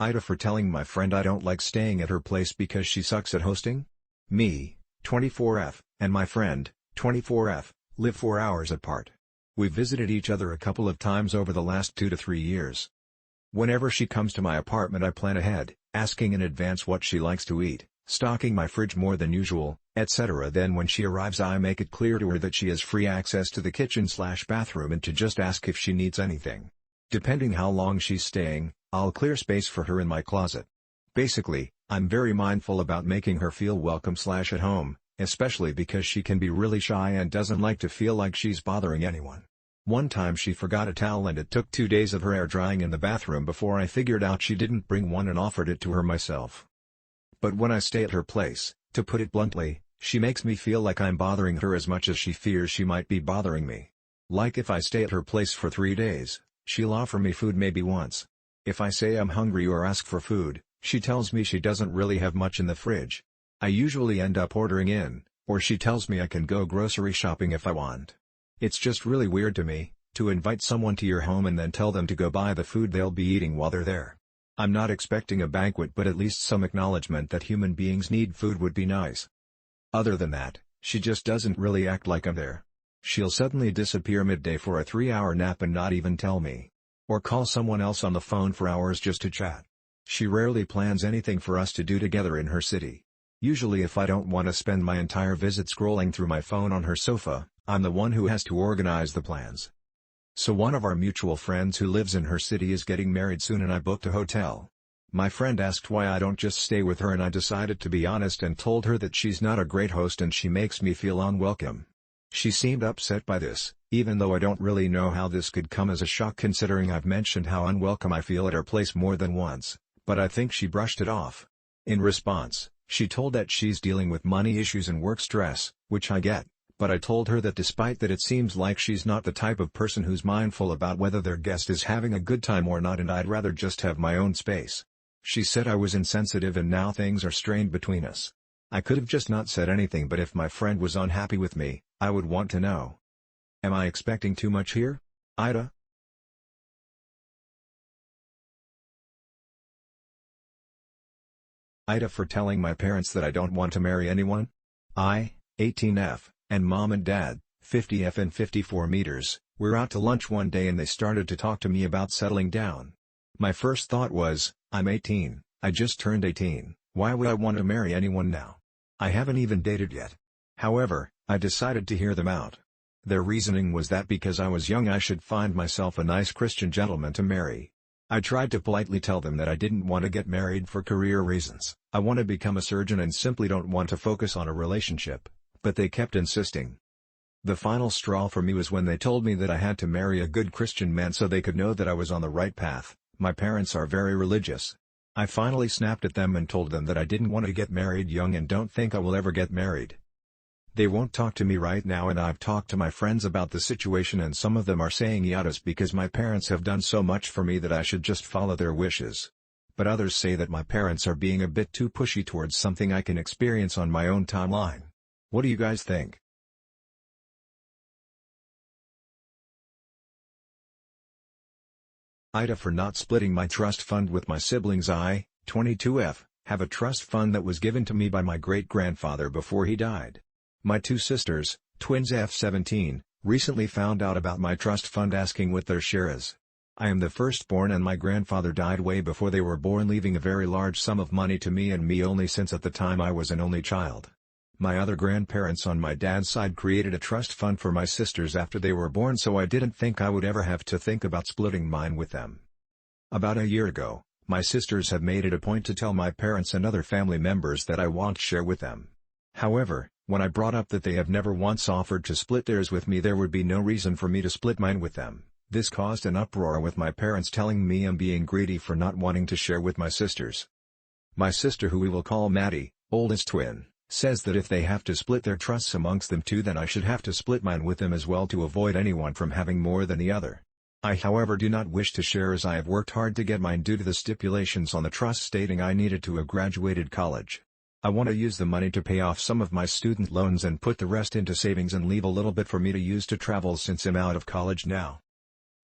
AITA for telling my friend I don't like staying at her place because she sucks at hosting? Me, 24F, and my friend, 24F, live 4 hours apart. We've visited each other a couple of times over the last 2 to 3 years. Whenever she comes to my apartment I plan ahead, asking in advance what she likes to eat, stocking my fridge more than usual, etc. Then when she arrives I make it clear to her that she has free access to the kitchen/bathroom and to just ask if she needs anything. Depending how long she's staying, I'll clear space for her in my closet. Basically, I'm very mindful about making her feel welcome/at home, especially because she can be really shy and doesn't like to feel like she's bothering anyone. One time she forgot a towel and it took 2 days of her air drying in the bathroom before I figured out she didn't bring one and offered it to her myself. But when I stay at her place, to put it bluntly, she makes me feel like I'm bothering her as much as she fears she might be bothering me. Like if I stay at her place for 3 days, she'll offer me food maybe once. If I say I'm hungry or ask for food, she tells me she doesn't really have much in the fridge. I usually end up ordering in, or she tells me I can go grocery shopping if I want. It's just really weird to me, to invite someone to your home and then tell them to go buy the food they'll be eating while they're there. I'm not expecting a banquet, but at least some acknowledgement that human beings need food would be nice. Other than that, she just doesn't really act like I'm there. She'll suddenly disappear midday for a 3-hour nap and not even tell me. Or call someone else on the phone for hours just to chat. She rarely plans anything for us to do together in her city. Usually if I don't want to spend my entire visit scrolling through my phone on her sofa, I'm the one who has to organize the plans. So one of our mutual friends who lives in her city is getting married soon and I booked a hotel. My friend asked why I don't just stay with her and I decided to be honest and told her that she's not a great host and she makes me feel unwelcome. She seemed upset by this, even though I don't really know how this could come as a shock considering I've mentioned how unwelcome I feel at her place more than once, but I think she brushed it off. In response, she told that she's dealing with money issues and work stress, which I get. But I told her that despite that it seems like she's not the type of person who's mindful about whether their guest is having a good time or not and I'd rather just have my own space. She said I was insensitive and now things are strained between us. I could have just not said anything, but if my friend was unhappy with me, I would want to know. Am I expecting too much here? AITA? AITA for telling my parents that I don't want to marry anyone? I, 18F. And mom and dad, 50F and 54 meters, were out to lunch one day and they started to talk to me about settling down. My first thought was, I'm 18, I just turned 18, why would I want to marry anyone now? I haven't even dated yet. However, I decided to hear them out. Their reasoning was that because I was young I should find myself a nice Christian gentleman to marry. I tried to politely tell them that I didn't want to get married for career reasons, I want to become a surgeon and simply don't want to focus on a relationship. But they kept insisting. The final straw for me was when they told me that I had to marry a good Christian man so they could know that I was on the right path. My parents are very religious. I finally snapped at them and told them that I didn't want to get married young and don't think I will ever get married. They won't talk to me right now and I've talked to my friends about the situation and some of them are saying yadas because my parents have done so much for me that I should just follow their wishes. But others say that my parents are being a bit too pushy towards something I can experience on my own timeline. What do you guys think? AITA for not splitting my trust fund with my siblings. I, 22F, have a trust fund that was given to me by my great-grandfather before he died. My 2 sisters, twins F17, recently found out about my trust fund asking what their share is. I am the firstborn and my grandfather died way before they were born, leaving a very large sum of money to me and me only since at the time I was an only child. My other grandparents on my dad's side created a trust fund for my sisters after they were born, so I didn't think I would ever have to think about splitting mine with them. About a year ago, my sisters have made it a point to tell my parents and other family members that I won't share with them. However, when I brought up that they have never once offered to split theirs with me, there would be no reason for me to split mine with them. This caused an uproar with my parents telling me I'm being greedy for not wanting to share with my sisters. My sister, who we will call Maddie, oldest twin, says that if they have to split their trusts amongst them too, then I should have to split mine with them as well to avoid anyone from having more than the other. I however do not wish to share as I have worked hard to get mine due to the stipulations on the trust stating I needed to have graduated college. I want to use the money to pay off some of my student loans and put the rest into savings and leave a little bit for me to use to travel since I'm out of college now.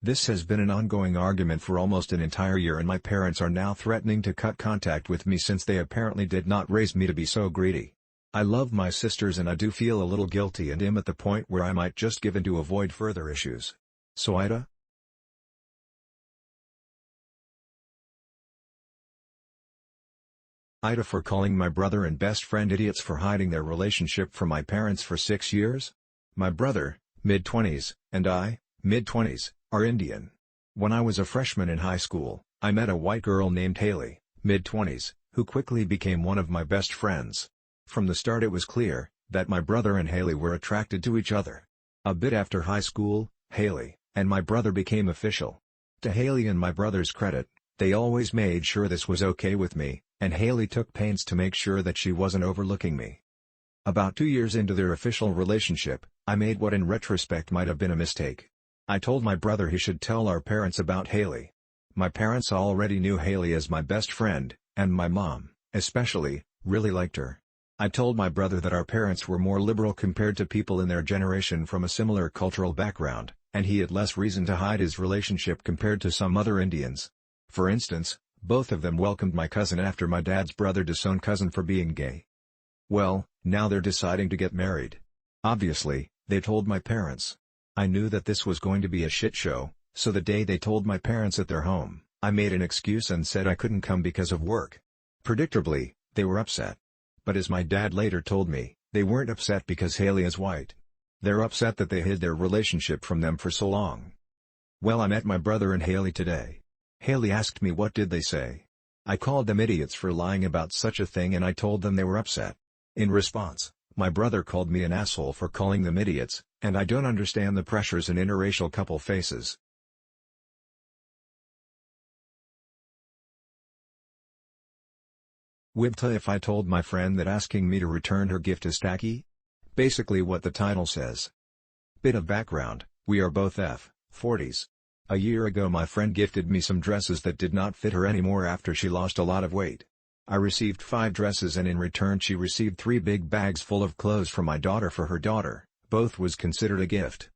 This has been an ongoing argument for almost an entire year, and my parents are now threatening to cut contact with me since they apparently did not raise me to be so greedy. I love my sisters and I do feel a little guilty and am at the point where I might just give in to avoid further issues. So AITA? AITA for calling my brother and best friend idiots for hiding their relationship from my parents for 6 years? My brother, mid-20s, and I, mid-20s, are Indian. When I was a freshman in high school, I met a white girl named Haley, mid-20s, who quickly became one of my best friends. From the start it was clear that my brother and Haley were attracted to each other. A bit after high school, Haley and my brother became official. To Haley and my brother's credit, they always made sure this was okay with me, and Haley took pains to make sure that she wasn't overlooking me. About 2 years into their official relationship, I made what in retrospect might have been a mistake. I told my brother he should tell our parents about Haley. My parents already knew Haley as my best friend, and my mom, especially, really liked her. I told my brother that our parents were more liberal compared to people in their generation from a similar cultural background, and he had less reason to hide his relationship compared to some other Indians. For instance, both of them welcomed my cousin after my dad's brother disowned cousin for being gay. Well, now they're deciding to get married. Obviously, they told my parents. I knew that this was going to be a shit show, so the day they told my parents at their home, I made an excuse and said I couldn't come because of work. Predictably, they were upset. But as my dad later told me, they weren't upset because Haley is white. They're upset that they hid their relationship from them for so long. Well, I met my brother and Haley today. Haley asked me what did they say. I called them idiots for lying about such a thing and I told them they were upset. In response, my brother called me an asshole for calling them idiots, and I don't understand the pressures an interracial couple faces. Wibta if I told my friend that asking me to return her gift is tacky? Basically what the title says. Bit of background, we are both F40s. A year ago my friend gifted me some dresses that did not fit her anymore after she lost a lot of weight. I received 5 dresses and in return she received 3 big bags full of clothes from my daughter for her daughter, both was considered a gift.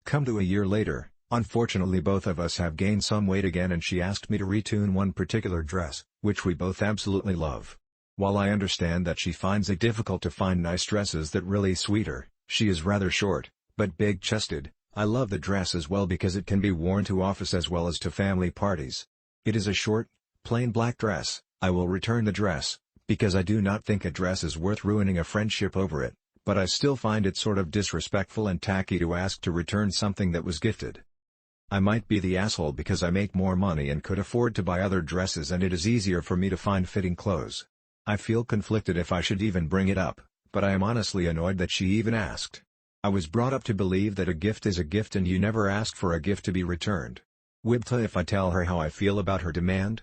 Come to a year later, unfortunately both of us have gained some weight again and she asked me to retune one particular dress, which we both absolutely love. While I understand that she finds it difficult to find nice dresses that really suit her, she is rather short, but big-chested. I love the dress as well because it can be worn to office as well as to family parties. It is a short, plain black dress. I will return the dress, because I do not think a dress is worth ruining a friendship over it, but I still find it sort of disrespectful and tacky to ask to return something that was gifted. I might be the asshole because I make more money and could afford to buy other dresses and it is easier for me to find fitting clothes. I feel conflicted if I should even bring it up, but I am honestly annoyed that she even asked. I was brought up to believe that a gift is a gift and you never ask for a gift to be returned. Wibta if I tell her how I feel about her demand?